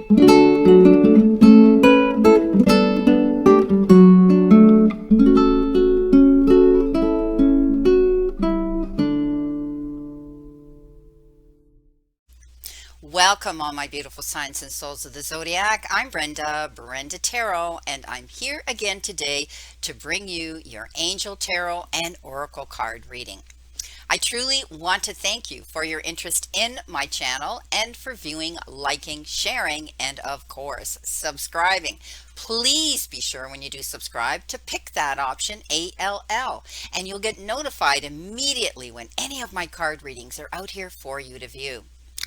Welcome, all my beautiful signs and souls of the zodiac. I'm Brenda Tarot, and I'm here again today to bring you your angel tarot and oracle card reading. I truly want to thank you for your interest in my channel and for viewing, liking, sharing, and of course, subscribing. Please be sure when you do subscribe to pick that option ALL, and you'll get notified immediately when any of my card readings are out here for you to view,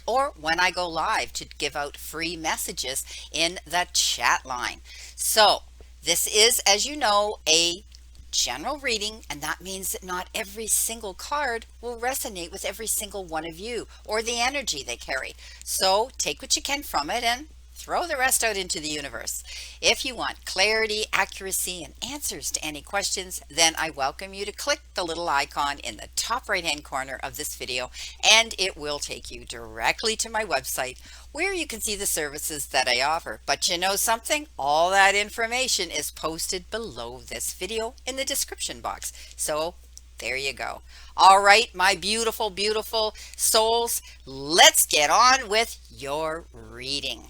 or when I go live to give out free messages in the chat line. So, this is, as you know, a general reading, and that means that not every single card will resonate with every single one of you or the energy they carry. So, take what you can from it and throw the rest out into the universe. If you want clarity, accuracy, and answers to any questions, then I welcome you to click the little icon in the top right hand corner of this video, and it will take you directly to my website where you can see the services that I offer. But you know something? All that information is posted below this video in the description box. So there you go. All right, my beautiful, beautiful souls, let's get on with your reading.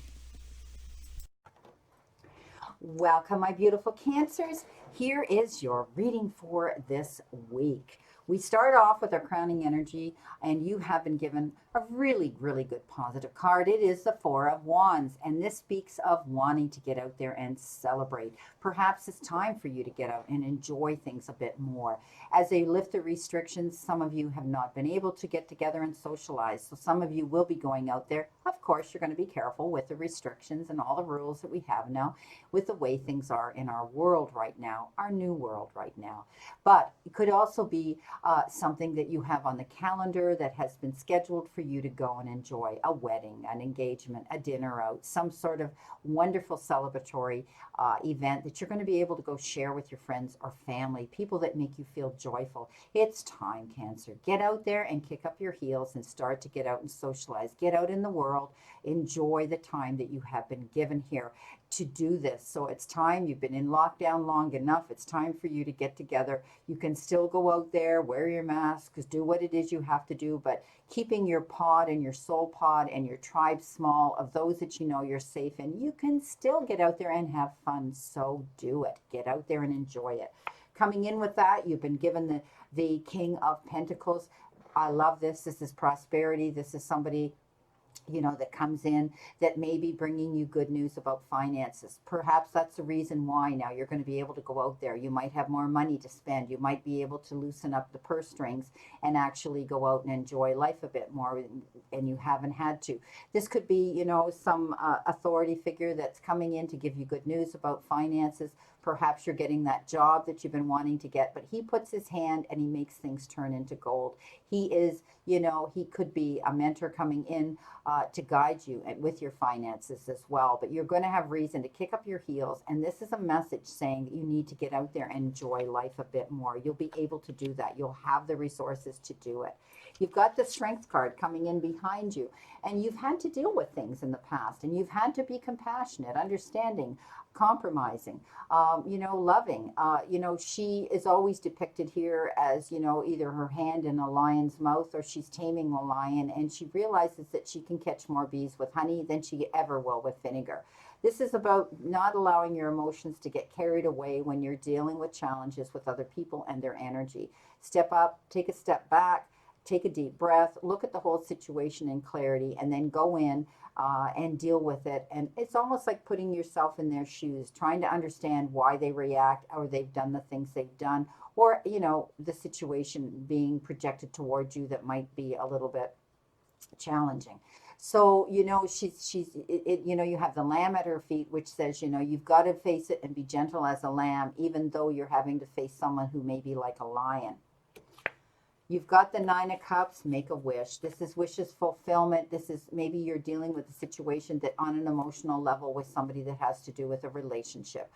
Welcome, my beautiful Cancers. Here is your reading for this week. We start off with our crowning energy, and you have been given a really, really good positive card. It is the Four of Wands, and this speaks of wanting to get out there and celebrate. Perhaps it's time for you to get out and enjoy things a bit more. As they lift the restrictions, some of you have not been able to get together and socialize. So some of you will be going out there. Of course, you're going to be careful with the restrictions and all the rules that we have now with the way things are in our world right now, our new world right now. But it could also be something that you have on the calendar that has been scheduled for you to go and enjoy: a wedding, an engagement, a dinner out, some sort of wonderful celebratory event that you're going to be able to go share with your friends or family, people that make you feel joyful. It's time, Cancer. Get out there and kick up your heels and start to get out and socialize. Get out in the world. Enjoy the time that you have been given here to do this. So it's time. You've been in lockdown long enough. It's time for you to get together. You can still go out there, wear your masks, do what it is you have to do, but keeping your pod and your soul pod and your tribe small of those that you know you're safe in, you can still get out there and have fun. So do it. Get out there and enjoy it. Coming in with that, you've been given the King of Pentacles. I love this. This is prosperity. This is somebody, you know, that comes in that may be bringing you good news about finances. Perhaps that's the reason why now you're going to be able to go out there. You might have more money to spend. You might be able to loosen up the purse strings and actually go out and enjoy life a bit more, and you haven't had to. This could be, you know, some authority figure that's coming in to give you good news about finances. Perhaps you're getting that job that you've been wanting to get, but he puts his hand and he makes things turn into gold. He is, you know, he could be a mentor coming in to guide you with your finances as well. But you're going to have reason to kick up your heels. And this is a message saying that you need to get out there and enjoy life a bit more. You'll be able to do that. You'll have the resources to do it. You've got the Strength card coming in behind you. And you've had to deal with things in the past. And you've had to be compassionate, understanding, compromising, you know, loving. You know, she is always depicted here as, you know, either her hand in a lion's mouth or she's taming a lion, and she realizes that she can catch more bees with honey than she ever will with vinegar. This is about not allowing your emotions to get carried away when you're dealing with challenges with other people and their energy. Step up, take a step back, take a deep breath, look at the whole situation in clarity, and then go in and deal with it. And it's almost like putting yourself in their shoes, trying to understand why they react or they've done the things they've done, or, you know, the situation being projected towards you that might be a little bit challenging. So, you know, you know, you have the lamb at her feet, which says, you know, you've got to face it and be gentle as a lamb, even though you're having to face someone who may be like a lion. You've got the Nine of Cups, make a wish. This is wishes fulfillment. This is maybe you're dealing with a situation that on an emotional level with somebody that has to do with a relationship.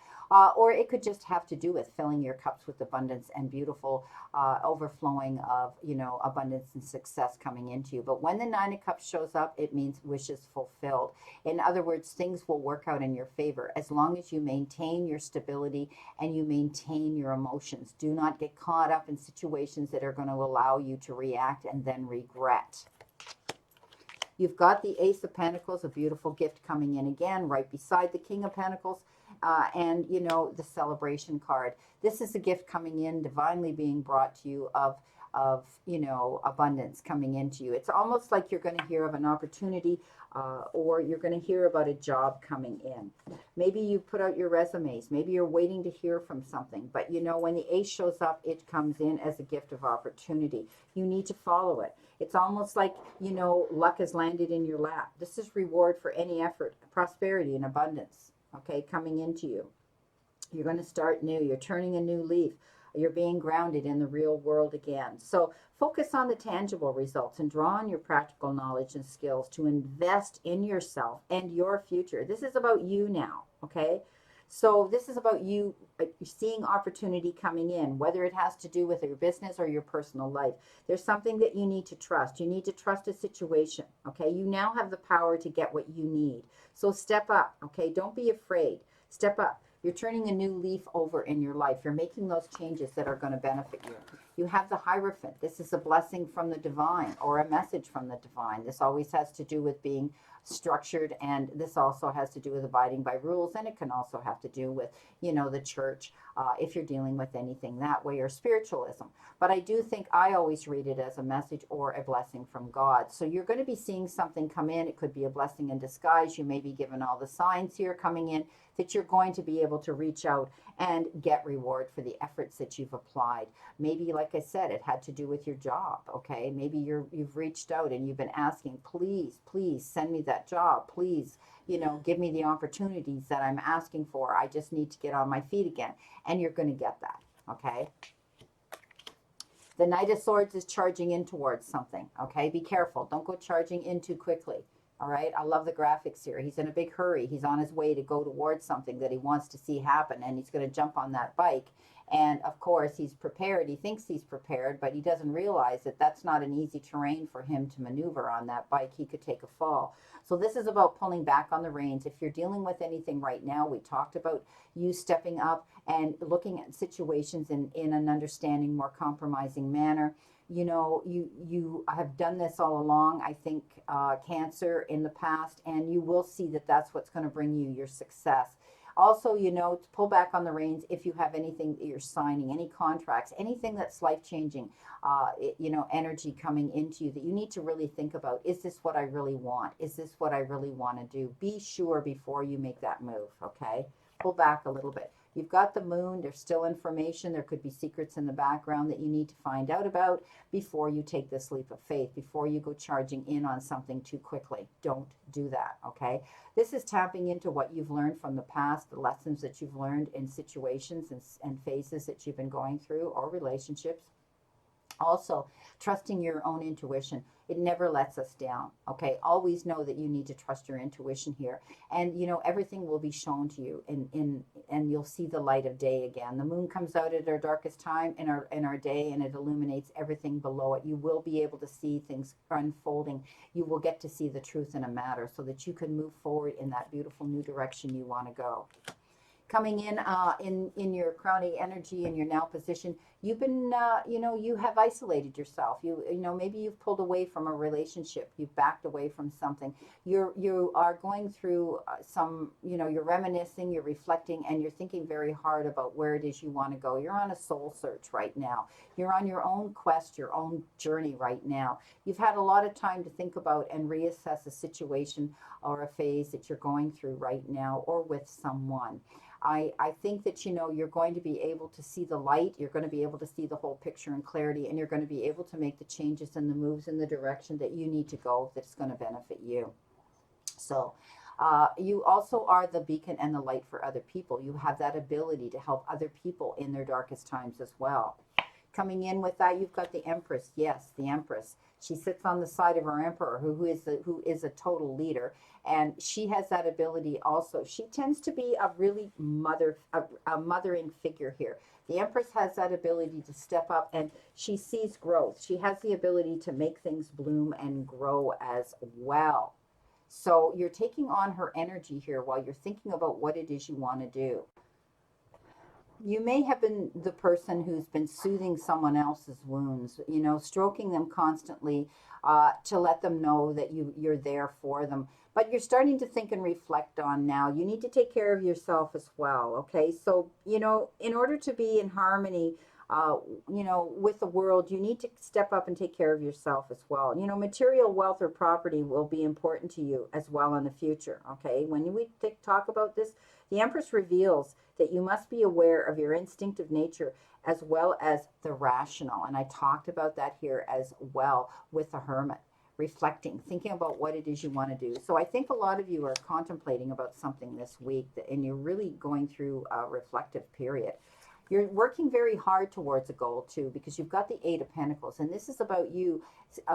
Or it could just have to do with filling your cups with abundance and beautiful overflowing of, abundance and success coming into you. But when the Nine of Cups shows up, it means wishes fulfilled. In other words, things will work out in your favor as long as you maintain your stability and you maintain your emotions. Do not get caught up in situations that are going to allow you to react and then regret. You've got the Ace of Pentacles, a beautiful gift coming in again, right beside the King of Pentacles, and the celebration card. This is a gift coming in, divinely being brought to you of abundance coming into you. It's almost like you're going to hear of an opportunity, or you're going to hear about a job coming in. Maybe you put out your resumes. Maybe you're waiting to hear from something. But when the ace shows up, it comes in as a gift of opportunity. You need to follow it. It's almost like, luck has landed in your lap. This is reward for any effort, prosperity, and abundance, okay, coming into you. You're going to start new. You're turning a new leaf. You're being grounded in the real world again. So focus on the tangible results and draw on your practical knowledge and skills to invest in yourself and your future. This is about you now, okay? So this is about you seeing opportunity coming in, whether it has to do with your business or your personal life. There's something that you need to trust. You need to trust a situation, okay? You now have the power to get what you need. So step up, okay? Don't be afraid. Step up. You're turning a new leaf over in your life. You're making those changes that are going to benefit you. You have the Hierophant. This is a blessing from the divine or a message from the divine. This always has to do with being structured, and this also has to do with abiding by rules, and it can also have to do with the church, if you're dealing with anything that way, or spiritualism. But I do think I always read it as a message or a blessing from God. So you're going to be seeing something come in. It could be a blessing in disguise. You may be given all the signs here coming in that you're going to be able to reach out and get reward for the efforts that you've applied. Maybe, like I said, it had to do with your job, okay? Maybe you've reached out and you've been asking, please send me that job. Please, give me the opportunities that I'm asking for. I just need to get on my feet again. And you're going to get that, okay? The Knight of Swords is charging in towards something, okay? Be careful. Don't go charging in too quickly. All right, I love the graphics here. He's in a big hurry. He's on his way to go towards something that he wants to see happen, and he's going to jump on that bike. And of course, he's prepared. He thinks he's prepared, but he doesn't realize that that's not an easy terrain for him to maneuver on that bike. He could take a fall. So this is about pulling back on the reins. If you're dealing with anything right now, we talked about you stepping up and looking at situations in an understanding, more compromising manner. You have done this all along, I think, Cancer, in the past, and you will see that that's what's going to bring you your success. Also, to pull back on the reins if you have anything that you're signing, any contracts, anything that's life-changing, energy coming into you that you need to really think about. Is this what I really want? Is this what I really want to do? Be sure before you make that move, okay? Pull back a little bit. You've got the Moon. There's still information. There could be secrets in the background that you need to find out about before you take this leap of faith, before you go charging in on something too quickly. Don't do that, okay? This is tapping into what you've learned from the past, the lessons that you've learned in situations and phases that you've been going through, or relationships. Also, trusting your own intuition. It never lets us down, okay? Always know that you need to trust your intuition here. And, everything will be shown to you, and you'll see the light of day again. The moon comes out at our darkest time in our day, and it illuminates everything below it. You will be able to see things unfolding. You will get to see the truth in a matter so that you can move forward in that beautiful new direction you want to go. Coming in your crowning energy in your now position, you've been you have isolated yourself. Maybe you've pulled away from a relationship, you've backed away from something. You are going through some, you're reminiscing, you're reflecting, and you're thinking very hard about where it is you want to go. You're on a soul search right now. You're on your own quest, your own journey right now. You've had a lot of time to think about and reassess a situation or a phase that you're going through right now, or with someone. I think that, you're going to be able to see the light. You're going to be able to see the whole picture in clarity, and you're going to be able to make the changes and the moves in the direction that you need to go that's going to benefit you. So you also are the beacon and the light for other people. You have that ability to help other people in their darkest times as well. Coming in with that, you've got the Empress. Yes, the Empress. She sits on the side of our Emperor, who is a total leader, and she has that ability also. She tends to be a really a mothering figure here. The Empress has that ability to step up, and she sees growth. She has the ability to make things bloom and grow as well. So you're taking on her energy here while you're thinking about what it is you want to do. You may have been the person who's been soothing someone else's wounds, you know, stroking them constantly to let them know that you're there for them. But you're starting to think and reflect on now. You need to take care of yourself as well, okay? So, you know, in order to be in harmony, uh, you know, with the world, you need to step up and take care of yourself as well. You know, material wealth or property will be important to you as well in the future, okay? When we talk about this, the Empress reveals that you must be aware of your instinctive nature as well as the rational. And I talked about that here as well with the Hermit, reflecting, thinking about what it is you want to do. So I think a lot of you are contemplating about something this week and you're really going through a reflective period. You're working very hard towards a goal too, because you've got the Eight of Pentacles, and this is about you.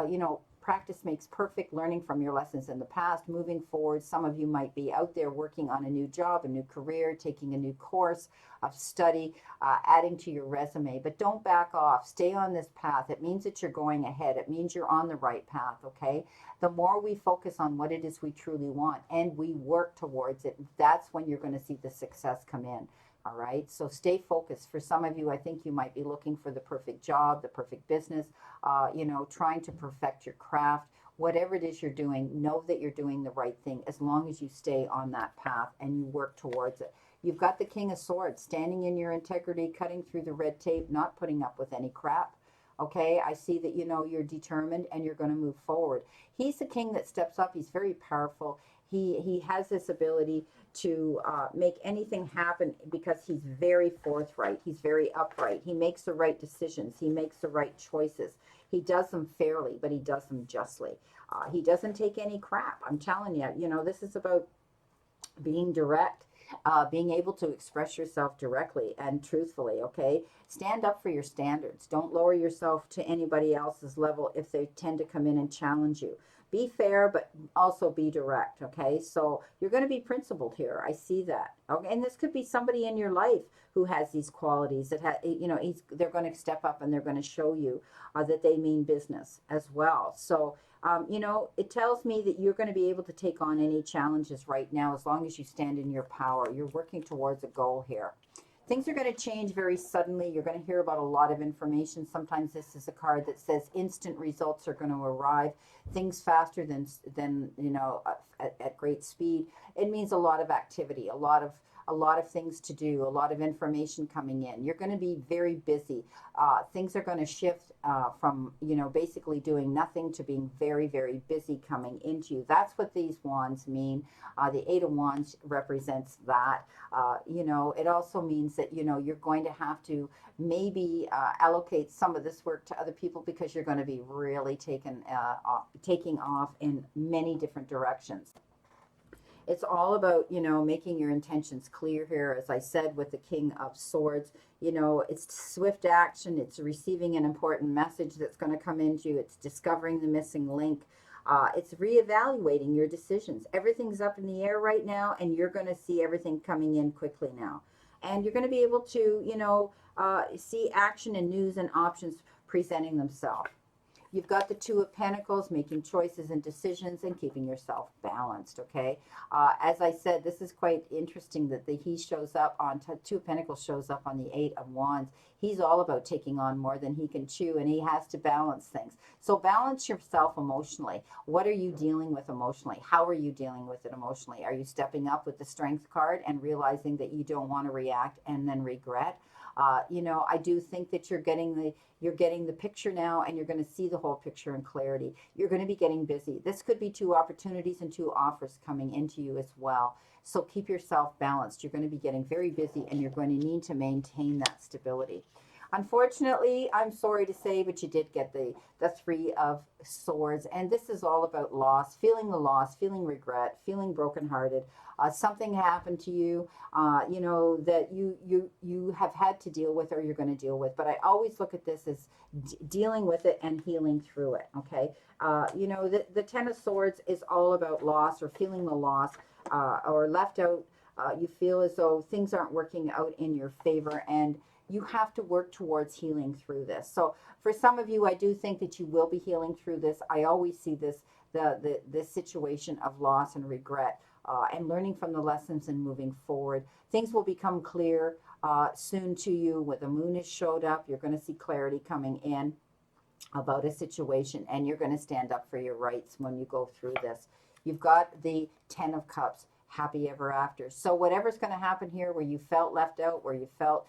You know, practice makes perfect. Learning from your lessons in the past, moving forward. Some of you might be out there working on a new job, a new career, taking a new course of study, adding to your resume. But don't back off. Stay on this path. It means that you're going ahead. It means you're on the right path. Okay. The more we focus on what it is we truly want and we work towards it, that's when you're going to see the success come in. All right. So stay focused. For some of you, I think you might be looking for the perfect job, the perfect business, you know, trying to perfect your craft. Whatever it is you're doing, know that you're doing the right thing as long as you stay on that path and you work towards it. You've got the King of Swords standing in your integrity, cutting through the red tape, not putting up with any crap. Okay, I see that, you know, you're determined and you're going to move forward. He's the king that steps up. He's very powerful. He has this ability to make anything happen because he's very forthright. He's very upright. He makes the right decisions. He makes the right choices. He does them fairly, but he does them justly. He doesn't take any crap. I'm telling you, you know, this is about being direct, being able to express yourself directly and truthfully, okay? Stand up for your standards. Don't lower yourself to anybody else's level if they tend to come in and challenge you. Be fair, but also be direct, okay? So you're going to be principled here. I see that. Okay, and this could be somebody in your life who has these qualities that you know, they're going to step up and they're going to show you that they mean business as well. So you know, it tells me that you're going to be able to take on any challenges right now as long as you stand in your power. You're working towards a goal here. Things are going to change very suddenly. You're going to hear about a lot of information. Sometimes this is a card that says instant results are going to arrive. Things faster than you know, at great speed. It means a lot of activity, a lot of things to do, a lot of information coming in. You're going to be very busy. Things are going to shift from, you know, basically doing nothing to being very, very busy coming into you. That's what these wands mean. The Eight of Wands represents that. You know, it also means that, you know, you're going to have to maybe allocate some of this work to other people because you're going to be really taking off in many different directions. It's all about, you know, making your intentions clear here. As I said, with the King of Swords, you know, it's swift action. It's receiving an important message that's going to come into you. It's discovering the missing link. It's reevaluating your decisions. Everything's up in the air right now, and you're going to see everything coming in quickly now. And you're going to be able to, you know, see action and news and options presenting themselves. You've got the Two of Pentacles, making choices and decisions and keeping yourself balanced, okay? As I said, this is quite interesting that he shows up on, Two of Pentacles shows up on the Eight of Wands. He's all about taking on more than he can chew, and he has to balance things. So balance yourself emotionally. What are you dealing with emotionally? How are you dealing with it emotionally? Are you stepping up with the Strength card and realizing that you don't want to react and then regret? You know, I do think that you're getting the picture now, and you're going to see the whole picture in clarity. You're going to be getting busy. This could be two opportunities and two offers coming into you as well. So keep yourself balanced. You're going to be getting very busy, and you're going to need to maintain that stability. Unfortunately, I'm sorry to say, but you did get the Three of Swords. And this is all about loss, feeling regret, feeling brokenhearted. Something happened to you, that you have had to deal with or you're going to deal with. But I always look at this as dealing with it and healing through it, okay? The Ten of Swords is all about loss or feeling the loss or left out. You feel as though things aren't working out in your favor, and you have to work towards healing through this. So for some of you, I do think that you will be healing through this. I always see this situation of loss and regret, and learning from the lessons and moving forward. Things will become clear soon to you. When the moon has showed up, you're going to see clarity coming in about a situation, and you're going to stand up for your rights when you go through this. You've got the Ten of Cups, happy ever after. So whatever's going to happen here, where you felt left out, where you felt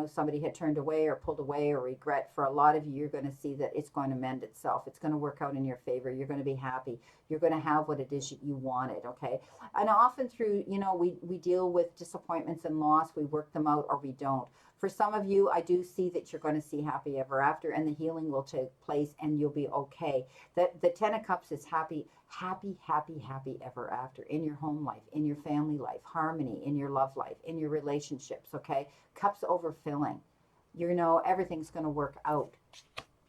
somebody had turned away or pulled away or regret, for a lot of you, you're going to see that it's going to mend itself. It's going to work out in your favor. You're going to be happy. You're going to have what it is you wanted, okay? And often through, we deal with disappointments and loss. We work them out or we don't. For some of you, I do see that you're going to see happy ever after, and the healing will take place and you'll be okay. That the Ten of Cups is happy ever after in your home life, in your family life, harmony in your love life, in your relationships, okay? Cups overfilling. Everything's going to work out.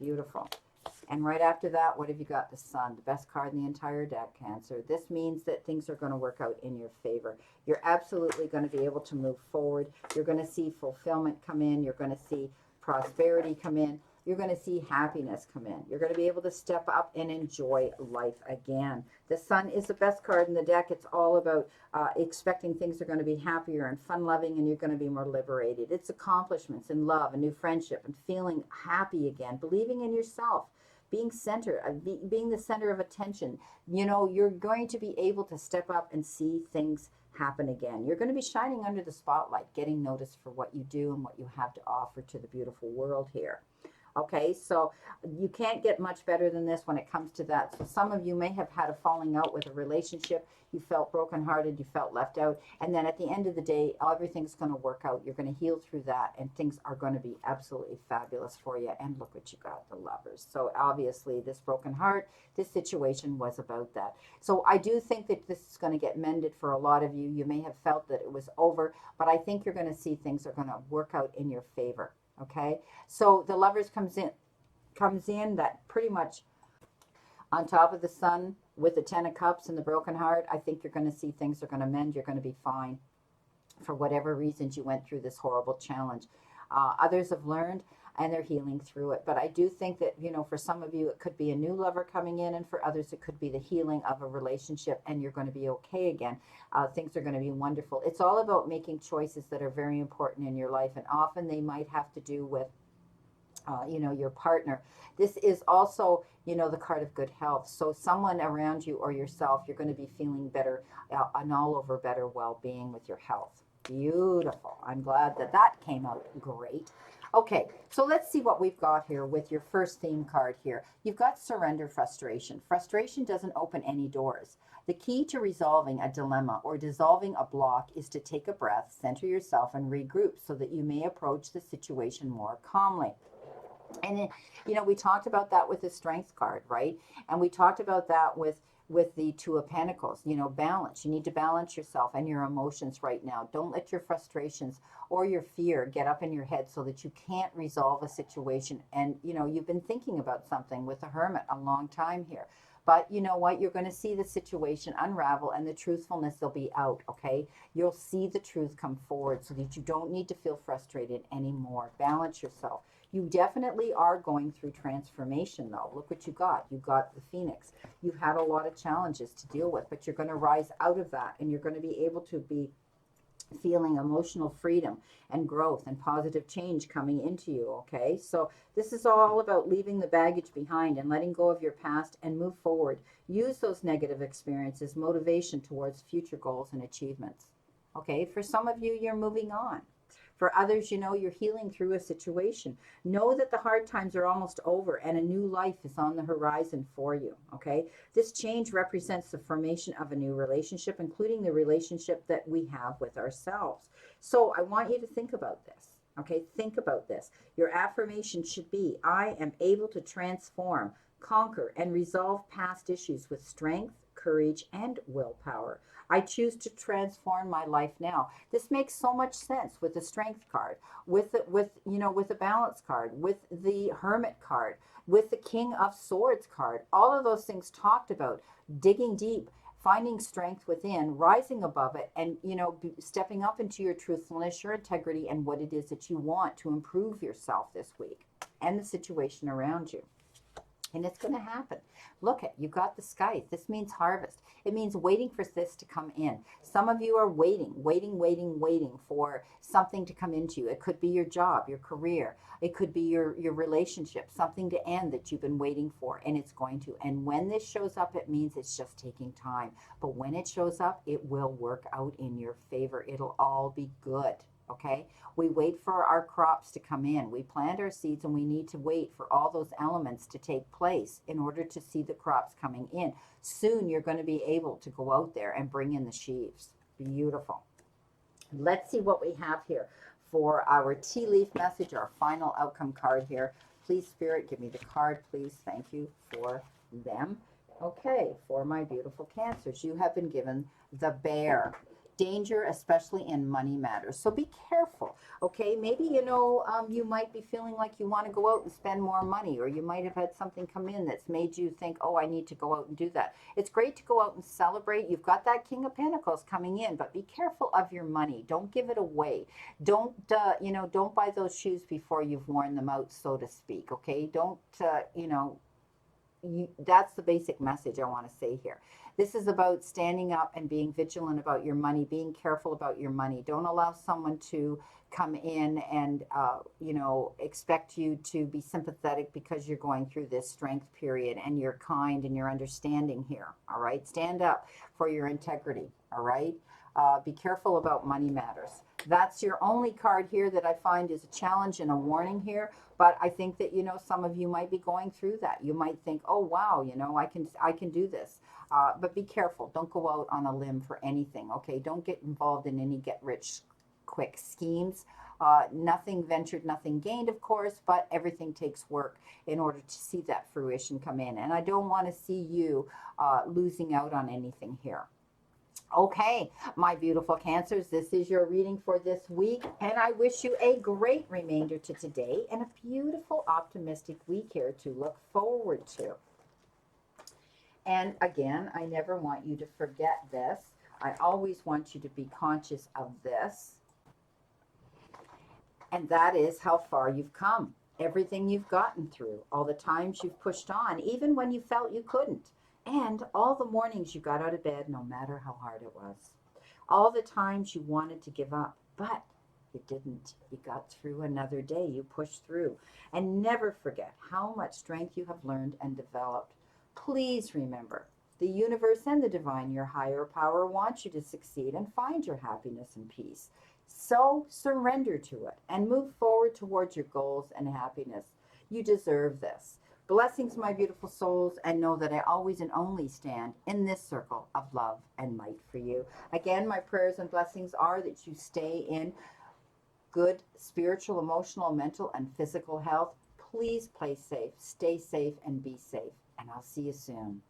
Beautiful. And right after that, what have you got? The Sun, the best card in the entire deck, Cancer. This means that things are going to work out in your favor. You're absolutely going to be able to move forward. You're going to see fulfillment come in. You're going to see prosperity come in. You're going to see happiness come in. You're going to be able to step up and enjoy life again. The Sun is the best card in the deck. It's all about expecting things are going to be happier and fun-loving, and you're going to be more liberated. It's accomplishments and love, a new friendship, and feeling happy again, believing in yourself, being being the center of attention. You're going to be able to step up and see things happen again. You're going to be shining under the spotlight, getting noticed for what you do and what you have to offer to the beautiful world here. Okay, so you can't get much better than this when it comes to that. So some of you may have had a falling out with a relationship. You felt brokenhearted, you felt left out, and then at the end of the day, everything's going to work out. You're going to heal through that, and things are going to be absolutely fabulous for you. And look what you got, the Lovers. So obviously, this broken heart, this situation was about that. So I do think that this is going to get mended for a lot of you. You may have felt that it was over, but I think you're going to see things are going to work out in your favor. Okay, so the Lovers comes in that pretty much on top of the Sun with the Ten of Cups and the broken heart. I think you're going to see things are going to mend. You're going to be fine for whatever reasons you went through this horrible challenge. Others have learned and they're healing through it. But I do think that, for some of you, it could be a new lover coming in, and for others, it could be the healing of a relationship, and you're going to be okay again. Things are going to be wonderful. It's all about making choices that are very important in your life, and often they might have to do with your partner. This is also, the card of good health. So someone around you or yourself, you're going to be feeling better, an all over better well-being with your health. Beautiful. I'm glad that came out great. Okay, so let's see what we've got here with your first theme card here. You've got surrender, frustration. Frustration doesn't open any doors. The key to resolving a dilemma or dissolving a block is to take a breath, center yourself, and regroup so that you may approach the situation more calmly. And then, we talked about that with the Strength card, right? And we talked about that with the Two of Pentacles, balance. You need to balance yourself and your emotions right now. Don't let your frustrations or your fear get up in your head so that you can't resolve a situation. And, you've been thinking about something with the Hermit a long time here. But you know what? You're going to see the situation unravel, and the truthfulness will be out, okay? You'll see the truth come forward so that you don't need to feel frustrated anymore. Balance yourself. You definitely are going through transformation, though. Look what you got. You got the Phoenix. You've had a lot of challenges to deal with, but you're going to rise out of that, and you're going to be able to be feeling emotional freedom and growth and positive change coming into you, okay? So this is all about leaving the baggage behind and letting go of your past and move forward. Use those negative experiences, motivation towards future goals and achievements, okay? For some of you, you're moving on. For others, you're healing through a situation. Know that the hard times are almost over and a new life is on the horizon for you, okay? This change represents the formation of a new relationship, including the relationship that we have with ourselves. So I want you to think about this. Okay, think about this. Your affirmation should be, I am able to transform, conquer, and resolve past issues with strength, courage, and willpower. I choose to transform my life now. This makes so much sense with the strength card, with the balance card, with the hermit card, with the king of swords card. All of those things talked about digging deep, finding strength within, rising above it, and stepping up into your truthfulness, your integrity, and what it is that you want to improve yourself this week and the situation around you. And it's going to happen. Look at, you got the scythe. This means harvest. It means waiting for this to come in. Some of you are waiting for something to come into you. It could be your job, your career. It could be your relationship, something to end that you've been waiting for, and it's going to. And when this shows up, it means it's just taking time. But when it shows up, it will work out in your favor. It'll all be good. Okay, we wait for our crops to come in. We plant our seeds, and we need to wait for all those elements to take place in order to see the crops coming in. Soon you're going to be able to go out there and bring in the sheaves. Beautiful. Let's see what we have here for our tea leaf message, our final outcome card here. Please, Spirit, give me the card, please. Thank you for them. Okay, for my beautiful Cancers, you have been given the Bear. Danger, especially in money matters. So be careful, okay? Maybe, you might be feeling like you want to go out and spend more money, or you might have had something come in that's made you think, oh, I need to go out and do that. It's great to go out and celebrate. You've got that King of Pentacles coming in, but be careful of your money. Don't give it away. Don't buy those shoes before you've worn them out, so to speak, okay? Don't, that's the basic message I want to say here. This is about standing up and being vigilant about your money, being careful about your money. Don't allow someone to come in and, expect you to be sympathetic because you're going through this strength period and you're kind and you're understanding here. All right. Stand up for your integrity. All right. Be careful about money matters. That's your only card here that I find is a challenge and a warning here. But I think that, some of you might be going through that. You might think, oh, wow, I can do this. But be careful. Don't go out on a limb for anything, okay? Don't get involved in any get-rich-quick schemes. Nothing ventured, nothing gained, of course, but everything takes work in order to see that fruition come in. And I don't want to see you losing out on anything here. Okay, my beautiful Cancers, this is your reading for this week, and I wish you a great remainder to today and a beautiful, optimistic week here to look forward to. And again, I never want you to forget this. I always want you to be conscious of this, and that is how far you've come, everything you've gotten through, all the times you've pushed on, even when you felt you couldn't. And all the mornings you got out of bed, no matter how hard it was. All the times you wanted to give up, but you didn't. You got through another day. You pushed through. And never forget how much strength you have learned and developed. Please remember, the universe and the divine, your higher power, want you to succeed and find your happiness and peace. So surrender to it and move forward towards your goals and happiness. You deserve this. Blessings, my beautiful souls, and know that I always and only stand in this circle of love and light for you. Again, my prayers and blessings are that you stay in good spiritual, emotional, mental, and physical health. Please play safe, stay safe, and be safe. And I'll see you soon.